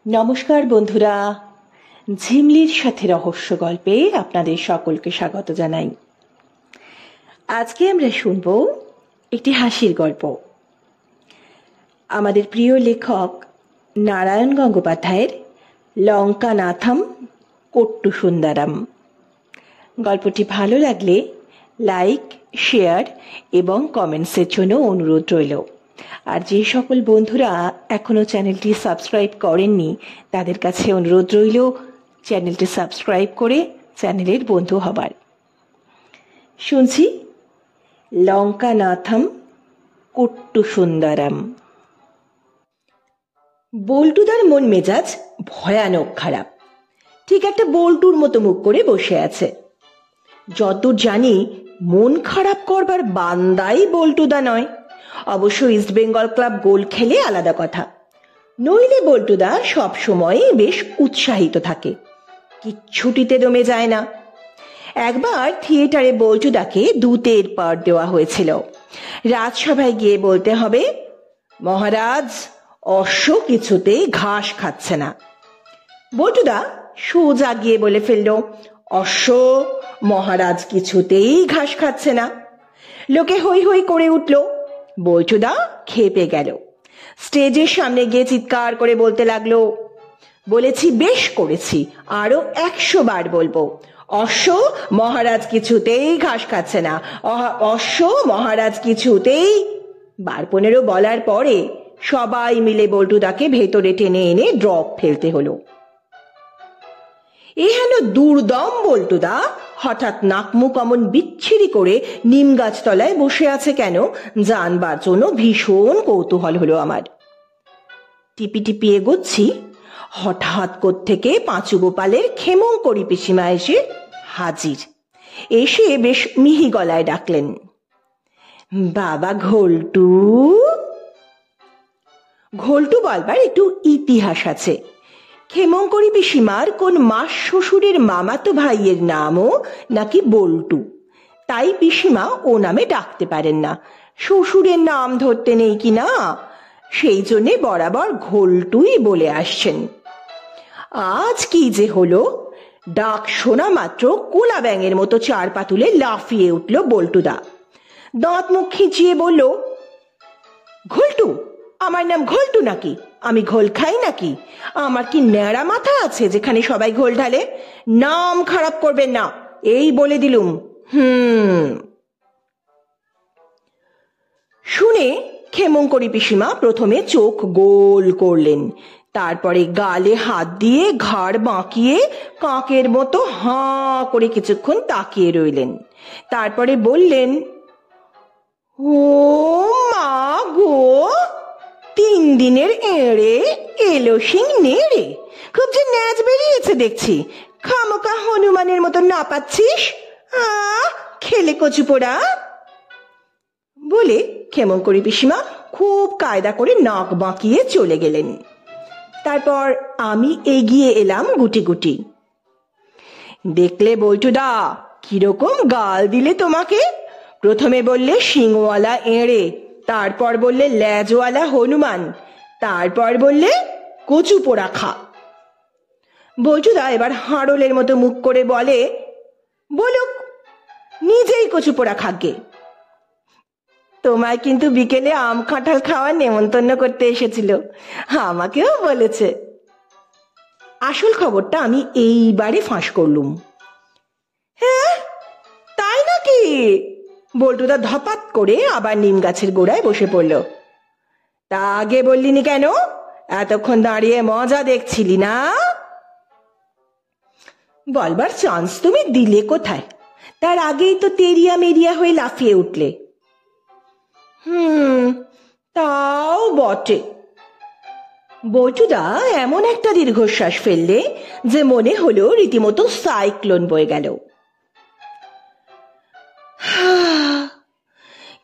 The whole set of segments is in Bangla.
নমস্কার বন্ধুরা, ঝিমলির সাথে রহস্য গল্পে আপনাদের সকলকে স্বাগত জানাই। আজকে আমরা শুনব একটি হাসির গল্প। আমাদের প্রিয় লেখক নারায়ণ গঙ্গোপাধ্যায়ের লঙ্কানাথম কোট্টু সুন্দরম। গল্পটি ভালো লাগলে লাইক, শেয়ার এবং কমেন্টসের জন্য অনুরোধ রইল। আর যে সকল বন্ধুরা এখনো চ্যানেলটি সাবস্ক্রাইব করেননি তাদের কাছে অনুরোধ রইল চ্যানেলটি সাবস্ক্রাইব করে চ্যানেলের বন্ধু হবার। শুনছি লঙ্কানাথম কোট্টু সুন্দরম। বল্টুদার মন মেজাজ ভয়ানক খারাপ। ঠিক একটা বল্টুর মতো মুখ করে বসে আছে। যতদূর জানি মন খারাপ করবার বান্দাই বল্টুদা নয়। অবশ্য ইস্ট বেঙ্গল ক্লাব গোল খেলে আলাদা কথা, নইলে বল্টুদা সব সময় বেশ উৎসাহিত থাকে, কিচ্ছুটিতে দমে যায় না। একবার থিয়েটারে বল্টুদাকে দূতের পাঠ দেওয়া হয়েছিল। রাজসভায় গিয়ে বলতে হবে, মহারাজ অশ্ব কিছুতেই ঘাস খাচ্ছে না। বল্টুদা সোজা গিয়ে বলে ফেলল, অশ্ব মহারাজ কিছুতেই ঘাস খাচ্ছে না। লোকে হৈ হৈ করে উঠল। বল্টুদা খেপে গেল। স্টেজের সামনে গিয়ে চিৎকার করে বলতে লাগলো, বলেছি বেশ করেছি, আরো 100 বার বলবো, অশ্ব মহারাজ কিছুতেই ঘাস খাচ্ছে না, অশ্ব মহারাজ কিছুতেই। 12-15 বলার পরে সবাই মিলে বল্টুদাকে ভেতরে টেনে এনে ড্রপ ফেলতে হলো। এ হেন দুর্দম বল্টুদা হঠাৎ নাকমুখ অমন বিচ্ছিরি করে নিম গাছ তলায় বসে আছে কেন জানবার জন্য ভীষণ কৌতূহল হলো আমার। টিপি টিপি এগোচ্ছি, হঠাৎ কোত্থেকে পাঁচু গোপালের ক্ষেমংকরী পিসিমা এসে হাজির। এসে বেশ মিহি গলায় ডাকলেন, বাবা ঘোলটু। ঘোলটু বলবার একটু ইতিহাস আছে। ক্ষেমংকরী পিসিমার কোন মাস শ্বশুরের মামাতো ভাইয়ের নামও নাকি বল্টু, তাই পিসিমা ও নামে ডাকতে পারেন না। শ্বশুরের নাম ধরতে নেই কি না, সেই জন্যে বরাবর ঘোলটুই বলে আসছেন। আজ কি যে হলো, ডাক শোনা মাত্র কোলা ব্যাঙের মতো 4 পা তুলে লাফিয়ে উঠল বল্টুদা। দাঁত মুখ খিঁচিয়ে বলল, ঘোলটু? আমার নাম ঘোলটু নাকি? আমি ঘোল খাই নাকি? আমার কি ন্যাড়া মাথা আছে যেখানে সবাই ঘোল ঢালে? নাম খারাপ করবেন না, এই বলে দিলুম। শুনে ক্ষেমংকরী পিসিমা প্রথমে চোখ গোল করলেন, তারপরে গালে হাত দিয়ে ঘাড় বাঁকিয়ে কাকের মতো হাঁ করে কিছুক্ষণ তাকিয়ে রইলেন। তারপরে বললেন, ও মা গো, 3 দিনের এড়ে এলো সিং নেড়ে, খুব যে ন্যাজ বেরিয়েছে দেখছি। খামোকা হনুমানের মতো না পাচ্ছিস, খেলে কচু পোড়া। বলে ক্ষেমংকরী পিসিমা খুব কায়দা করে নাক বাঁকিয়ে চলে গেলেন। তারপর আমি এগিয়ে এলাম গুটি গুটি। দেখলে বল্টুদা কিরকম গাল দিলে তোমাকে? প্রথমে বললে শিংওয়ালা এড়ে, তারপর বললে ল্যাজওয়ালা হনুমান, তারপর বললে কচু পোড়া খা। বল্টুদা এবার হাঁড়লের মতো মুখ করে বলে, বলুক, নিজেই কচু পোড়া খাগে। তোমায় কিন্তু বিকেলে আম কাঁঠাল খাওয়ার নেমন্তন্ন করতে এসেছিল, আমাকেও বলেছে। আসল খবরটা আমি এইবারে ফাঁস করলুম। হ্যাঁ তাই নাকি? বল্টুদা ধপাত করে আবার নিম গাছের গোড়ায় বসে পড়ল। তা আগে বললিনি কেন? এতক্ষণ দাঁড়িয়ে মজা দেখছিলি না? বলবার চান্স তুমি দিলে কোথায়? তার আগেই তো তেরিয়া মেরিয়া হয়ে লাফিয়ে উঠলে। তাও বটে। বল্টুদা এমন একটা দীর্ঘশ্বাস ফেললে যে মনে হলো রীতিমতো সাইক্লোন বয়ে গেল।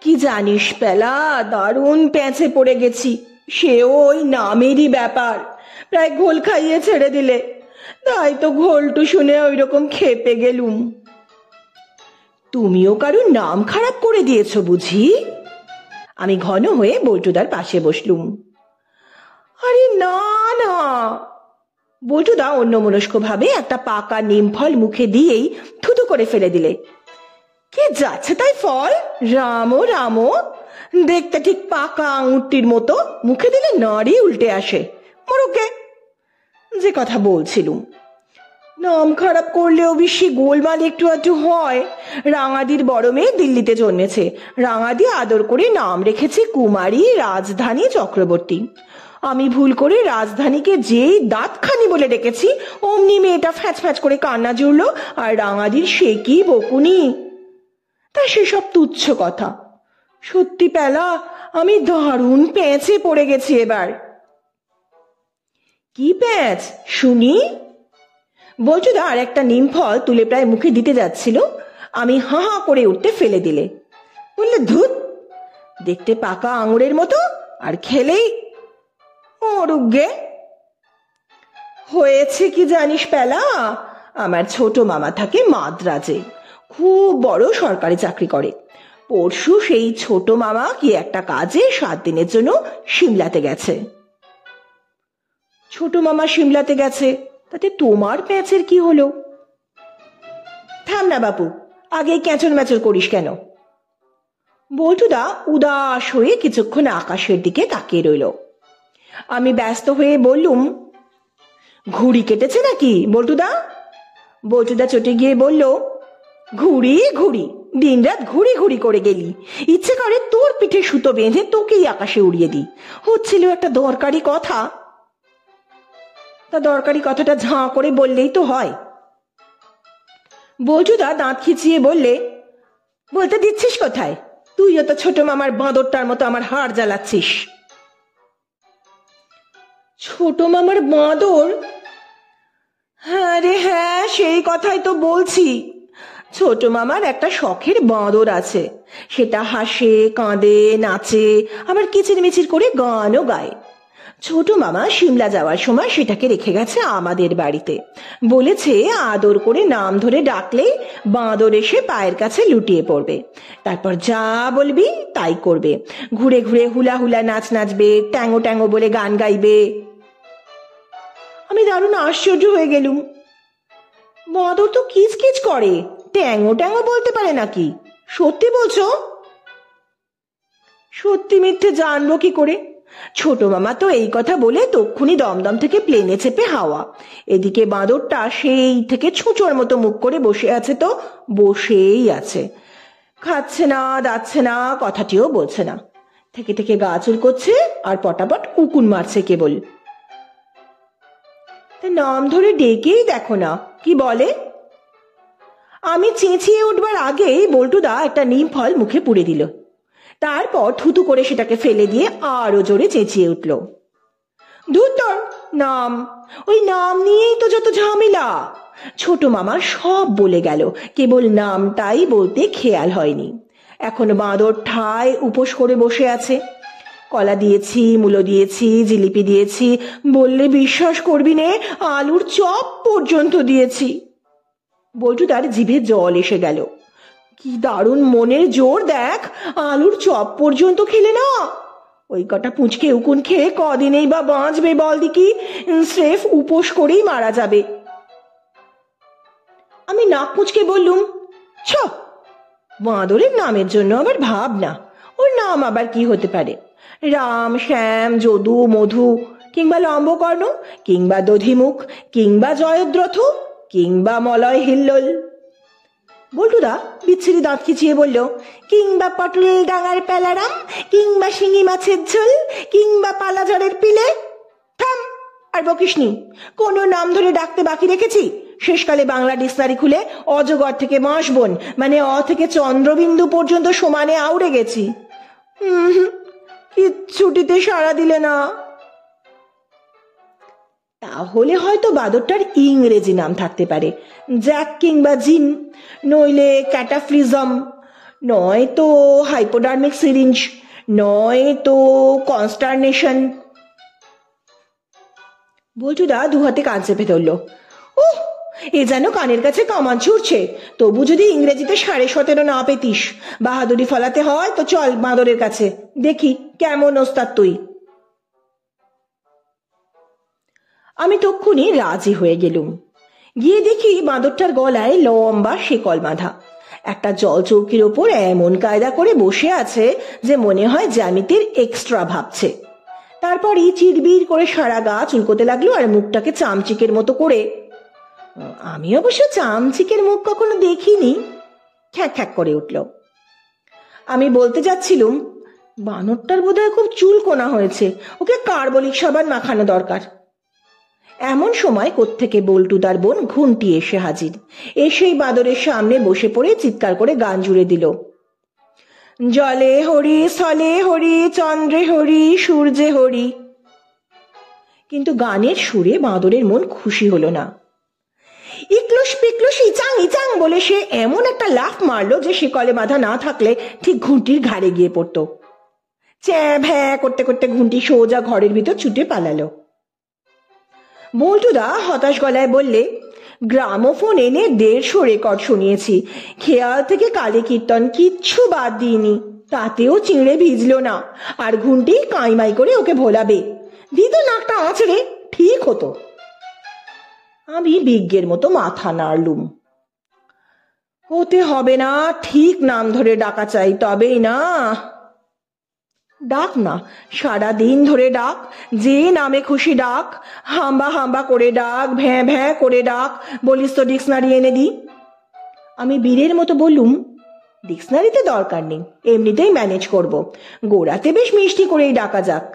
কি জানিস পেলা, দারুণ প্যাঁচে পড়ে গেছি। সেও ওই নামেরই ব্যাপার, প্রায় ঘোল খাইয়ে ছেড়ে দিলে। তাই তো ঘোলটু শুনে ওই রকম খেপে গেলুম। তুমিও কারুর নাম খারাপ করে দিয়েছ বুঝি? আমি ঘন হয়ে বল্টুদার পাশে বসলুম। আরে না না, বল্টুদা অন্যমনস্ক ভাবে একটা পাকা নিম ফল মুখে দিয়েই থুতু করে ফেলে দিলে। কি যাচ্ছে তাই ফল, রামো রামো, দেখতে ঠিক পাকা আঙুরটির মতো, মুখে দিলে নাড়ি উল্টে আসে। মরুকে, যে কথা বলছিলুম, নাম খারাপ করলেও বেশি গোলমাল একটু আধটু হয়। রাঙাদির বড় মেয়ে দিল্লিতে জন্মেছে, রাঙাদি আদর করে নাম রেখেছে কুমারী রাজধানী চক্রবর্তী। আমি ভুল করে রাজধানীকে যেই দাঁতখানি বলে ডেকেছি, অমনি মেয়েটা ফ্যাঁচ ফ্যাঁচ করে কান্না জুড়লো, আর রাঙাদির সে কি বকুনি। তা সেসব তুচ্ছ কথা। সত্যি পেলা, আমি দারুণ প্যাঁচে পড়ে গেছি এবার। কি প্যাঁচ শুনি? বল্টুদা আর একটা নিম ফল তুলে প্রায় মুখে দিতে যাচ্ছিল, আমি হা হা করে উঠতে ফেলে দিলে। বললে, ধুত, দেখতে পাকা আঙুরের মতো, আর খেলেই মরুগে। হয়েছে কি জানিস পেলা, আমার ছোট মামা থাকে মাদ্রাজে, খুব বড় সরকারি চাকরি করে। পরশু সেই ছোট মামা কি একটা কাজে 7 দিনের জন্য সিমলাতে গেছে। ছোট মামা সিমলাতে গেছে, তাতে তোমার প্যাঁচের কি হলো? থাম না বাপু, আগেই ক্যাঁচর ম্যাচর করিস কেন? বল্টুদা উদাস হয়ে কিছুক্ষণ আকাশের দিকে তাকিয়ে রইল। আমি ব্যস্ত হয়ে বললুম, ঘুড়ি কেটেছে নাকি বল্টুদা? বল্টুদা চটে গিয়ে বলল, ঘুড়ি ঘুড়ি, দিনরাত ঘুড়ি ঘুড়ি করে গেলি, ইচ্ছে করে তোর পিঠে সুতো বেঁধে তোকেই আকাশে উড়িয়ে দি। হচ্ছিল একটা দরকারি কথা। তা দরকারি কথাটা ঝাঁ করে বললেই তো হয়। বল্টুদা দাঁত খিচিয়ে বললে, বলতে দিচ্ছিস কোথায়? তুইও তো ছোট মামার বাঁদরটার মতো আমার হাড় জ্বালাচ্ছিস। ছোট মামার বাঁদর? হ্যাঁ রে হ্যাঁ, সেই কথাই তো বলছি। ছোট মামার একটা শখের বাঁদর আছে, সেটা হাসে, কাঁদে, নাচে, আবার কিচিরমিচির করে গানও গায়। ছোট মামা সিমলা যাওয়ার সময় সেটাকে রেখে গেছে আমাদের বাড়িতে। বলেছে আদর করে নাম ধরে ডাকলেই বাঁদর এসে পায়ের কাছে লুটিয়ে পড়বে, তারপর যা বলবি তাই করবে। ঘুরে ঘুরে হুলা হুলা নাচ নাচবে, ট্যাঙ্গো ট্যাঙ্গো বলে গান গাইবে। আমি দারুণ আশ্চর্য হয়ে গেলুম। বাঁদর তো কিচ কিচ করে, ট্যাঙ্গো ট্যাঙ্গো বলতে পারে নাকি? সত্যি বলছো? সত্যি মিথ্যে জানবো কি করে? ছোট মামা তো এই কথা বলে তক্ষুনি দমদম থেকে প্লেনে চেপে হাওয়া। এদিকে বাঁদরটা সেই থেকে ছুঁচোর মতো মুখ করে বসে আছে, তো বসেই আছে, খাচ্ছে না, দাচ্ছে না, কথাটিও বলছে না, থেকে থেকে গা চুল করছে আর পটাপট উকুন মারছে কেবল। নাম ধরে ডেকেই দেখো না কি বলে। আমি চেঁচিয়ে উঠবার আগেই বল্টুদা একটা নিম ফল মুখে পুড়ে দিল, তারপর থুতু করে সেটাকে ফেলে দিয়ে আরো জোরে চেঁচিয়ে উঠল, ধুত্তর নাম, ওই নাম নিয়েই তো যত ঝামেলা। ছোট মামা সব বলে গেল, কেবল নামটাই বলতে খেয়াল হয়নি। এখন বাঁদর ঠায় উপোস করে বসে আছে। কলা দিয়েছি, মূলো দিয়েছি, জিলিপি দিয়েছি, বললে বিশ্বাস করবি নে, আলুর চপ পর্যন্ত দিয়েছি। বল্টুদার জিভে জল এসে গেল। কি দারুণ মনের জোর দেখ, আলুর চপ পর্যন্ত খেলে না। ওই কটা পুঁচকে উকুন খেয়ে কদিনেই বা বাঁচবে বল দেখি, স্রেফ উপোস করেই মারা যাবে। আমি নাক মুচকে বললুম, ছ, বাঁদরের নামের জন্য আবার ভাব না, ওর নাম আবার কি হতে পারে? রাম, শ্যাম, যদু, মধু, কিংবা লম্বকর্ণ, কিংবা দধিমুখ, কিংবা জয়দ্রথ, কিংবা মলয় হিল্লোল। বল্টুদা বিচ্ছিরি দাঁত খিচিয়ে বলল, কিংবা পটল ডাঙার পেলারাম, কিংবা শিঙি মাছের ঝোল, কিংবা পালাঝড়ের পিলে। থাম, আর বকিসনি। কোনো নাম ধরে ডাকতে বাকি রেখেছি? শেষকালে বাংলা ডিকশনারি খুলে অজগর থেকে বাঁশবন মানে অ থেকে চন্দ্রবিন্দু পর্যন্ত সমানে আউড়ে গেছি। কিচ্ছুটিতে সাড়া দিলে না। তাহলে হয়তো বাদরটার ইংরেজি নাম থাকতে পারে, জ্যাক কিংবা জিন, নইলে ক্যাটাফ্লিজম, নয় তো হাইপোডার্মিক সিরিঞ্জ, নয় তো কনস্টারনেশন। বল্টুদা দু হাতে কান চেপে ধরল। উহ, এ যেন কানের কাছে কামান ছুড়ছে। তবু যদি ইংরেজিতে 17.5 না পেতিস, বাহাদুরি ফলাতে হয় তো চল বাঁদরের কাছে, দেখি কেমন ওস্তাদ তুই। আমি তক্ষুনি রাজি হয়ে গেলুম। গিয়ে দেখি বাঁদরটার গলায় লম্বা শেকল বাঁধা, একটা জলচৌকির ওপর এমন কায়দা করে বসে আছে যে মনে হয় জ্যামিতির এক্সট্রা ভাবছে। তারপরই চিরবির করে সারা গা চুলকোতে লাগলো আর মুখটাকে চামচিকের মতো করে, আমি অবশ্য চামচিকের মুখ কখনো দেখিনি, খ্যাক খ্যাক করে উঠল। আমি বলতে যাচ্ছিলুম, বানরটার বোধহয় খুব চুলকোনা হয়েছে, ওকে কার্বলিক সাবান মাখানো দরকার। এমন সময় কোত্থেকে বল্টুদার বোন ঘুন্টি এসে হাজির। এসেই বাদরের সামনে বসে পড়ে চিৎকার করে গান জুড়ে দিল, জলে হরি, স্থলে হরি, চন্দ্রে হরি, সূর্যে হরি। কিন্তু গানের সুরে বাঁদরের মন খুশি হলো না। ইকলুস পিকলুস ইচাং ইচাং বলে সে এমন একটা লাফ মারলো যে শিকলে বাঁধা না থাকলে ঠিক ঘুঁটির ঘাড়ে গিয়ে পড়তো। চ্যাঁ ভ্যাঁ করতে করতে ঘুঁটি সোজা ঘরের ভিতর ছুটে পালালো। বল্টুদা হতাশ গলায় বললে, গ্রামোফোন এনে 150 রেকর্ড শুনিয়েছি, খেয়াল থেকে কালী কীর্তন কিচ্ছু বাদ দিইনি, তাতেও চিঁড়ে ভিজলো না, আর ঘুঁটি কাইমাই করে ওকে ভোলাবে, দিত নাকটা আঁচড়ে, ঠিক হতো। আমি বিজ্ঞের মতো মাথা নাড়লুম। হতে হবে না, ঠিক নাম ধরে ডাকা চাই, তবেই না। ডাক না, সারা দিন ধরে ডাক, যে নামে খুশি ডাক, হাম্বা হাম্বা করে ডাক, ভ্যাঁ ভ্যাঁ করে ডাক, বলিস তো ডিকশনারি এনে দি। আমি বীরের মতো বললুম, ডিকশনারিতে দরকার নেই, এমনিতেই ম্যানেজ করব, গোড়াতে বেশ মিষ্টি করেই ডাকা যাক।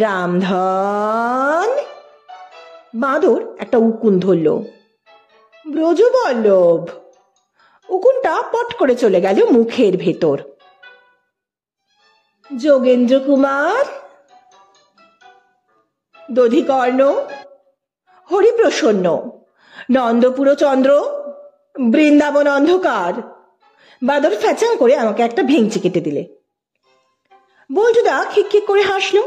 রামধন। বাঁদর একটা উকুন ধরল, ব্রজবল্লভ। উকুনটা পট করে চলে গেল মুখের ভেতর। যোগেন্দ্র কুমার, দধিকর্ণ, হরিপ্রসন্ন, নন্দপুর চন্দ্র, বৃন্দাবন অন্ধকার। বাদর ফ্যাচাং করে আমাকে একটা ভেঙচি কেটে দিলে। বল্টুদা খিকখিক করে হাসলো।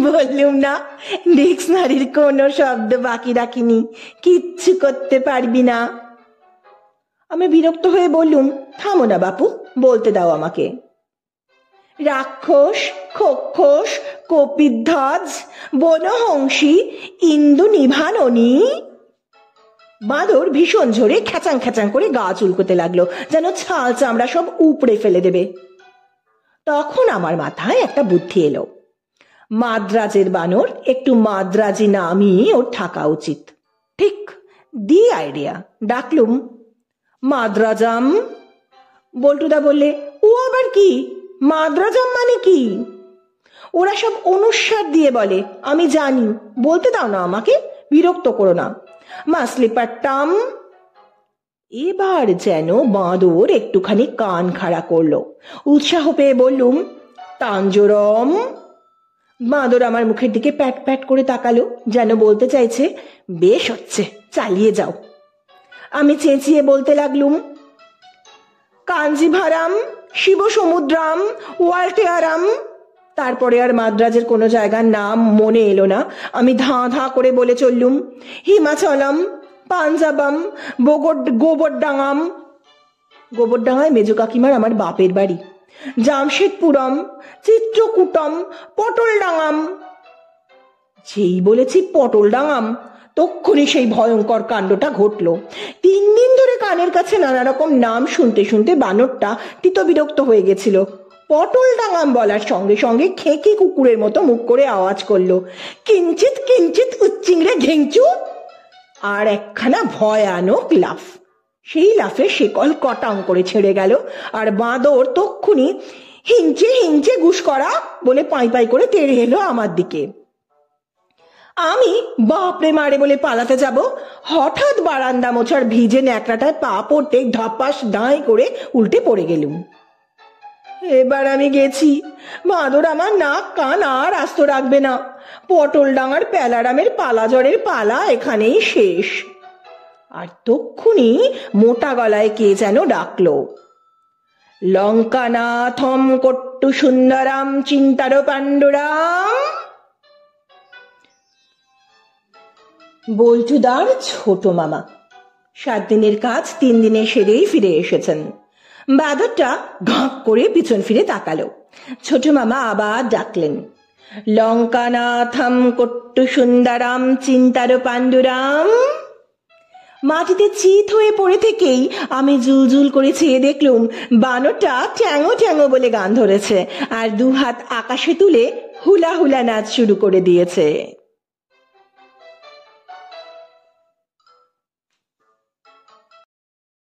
বললুম না, ডিকশনারির কোনো শব্দ বাকি রাখিনি, কিচ্ছু করতে পারবি না। আমি বিরক্ত হয়ে বললুম, থামো না বাপু, বলতে দাও আমাকে। রাক্ষস, খক্ষস, কপিধ্বজ, বনহংসী, ইন্দু নিভাননী। বাঁদর ভীষণ ঝোরে খ্যাচাং খ্যাচাং করে গা চুলকোতে লাগলো, যেন ছাল চামড়া সব উপড়ে ফেলে দেবে। তখন আমার মাথায় একটা বুদ্ধি এলো, মাদ্রাজের বানর, একটু মাদ্রাজি নামই ওর থাকা উচিত। ঠিক দি আইডিয়া। ডাকলুম, মাদ্রাজাম। বল্টুদা বললে, ও আবার কি? মাদ্রাজাম মানে কি? ওরা সব অনুস্বার দিয়ে বলে, আমি জানি, বলতে দাও না আমাকে, বিরক্ত করো না। মাসলিপাট্টাম। এবার যেন বাঁদর একটুখানি কান খাড়া করলো। উৎসাহ পেয়ে বললুম, তাঞ্জোরম। বাঁদর আমার মুখের দিকে প্যাট প্যাট করে তাকালো, যেন বলতে চাইছে, বেশ হচ্ছে, চালিয়ে যাও। আমি চেঁচিয়ে বলতে লাগলুম, কাঞ্জিভারাম, শিব সমুদ্রাম, ওয়াল্টেয়ারাম। তারপরে আর মাদ্রাজের কোনো জায়গার নাম মনে এলো না। আমি ধাঁ ধাঁ করে বলে চললুম, হিমাচলম, পাঞ্জাবাম, গোবরডাঙ্গাম। গোবরডাঙ্গায় মেজো কাকিমার আমার বাপের বাড়ি। জামশেদপুরম, চিত্রকূটম, পটলডাঙ্গাম। যেই বলেছি পটলডাঙ্গাম, তক্ষুনি সেই ভয়ঙ্কর কাণ্ডটা ঘটল। 3 দিন ধরে কানের কাছে নানা রকম নাম শুনতে শুনতে বানরটা তিত বিরক্ত হয়ে গেছিল। পটলডাঙ্গাম বলার সঙ্গে সঙ্গে খেঁকি কুকুরের মতো মুখ করে আওয়াজ করলো, কিঞ্চিত কিঞ্চিত উচ্চিংড়ে ঘেংচু। আর একখানা ভয়ানক লাফ। সেই লাফে শেকল কটাং করে ছেড়ে গেল, আর বাঁদর তক্ষুনি হিংচে হিংচে গুস করা বলে পাই পাই করে তেড়ে এলো আমার দিকে। আমি বাপরে মারে বলে পালাতে যাব, হঠাৎ বারান্দা মোছার ভিজে ন্যাকড়াটায় পা পড়তে ধপাস দাঁই করে উল্টে পড়ে গেলুম। এবার আমি গেছি, বাঁদর আমার নাক কান আর আস্ত রাখবে না। পটলডাঙ্গার প্যালারামের পালাজরের পালা এখানেই শেষ। আর তক্ষুনি মোটা গলায় কে যেন ডাকলো, লঙ্কানাথম কট্টু সুন্দরাম চিন্তার পাণ্ডুরাম। বল্টুদার ছোট মামা 7 দিনের কাজ 3 দিনে সেরেই ফিরে এসেছেন। বাদরটা ঘাঁক করে পিছন ফিরে তাকালো। ছোট মামা আবার ডাকলেন, লঙ্কানাথম কট্টু সুন্দরাম চিন্তার পাণ্ডুরাম। মাটিতে চিত হয়ে পড়ে থেকেই আমি জুলজুল করে চেয়ে দেখলুম বানরটা ট্যাঙো ট্যাঙো বলে গান ধরেছে আর দুহাত আকাশে তুলে হুলা হুলা নাচ শুরু করে দিয়েছে।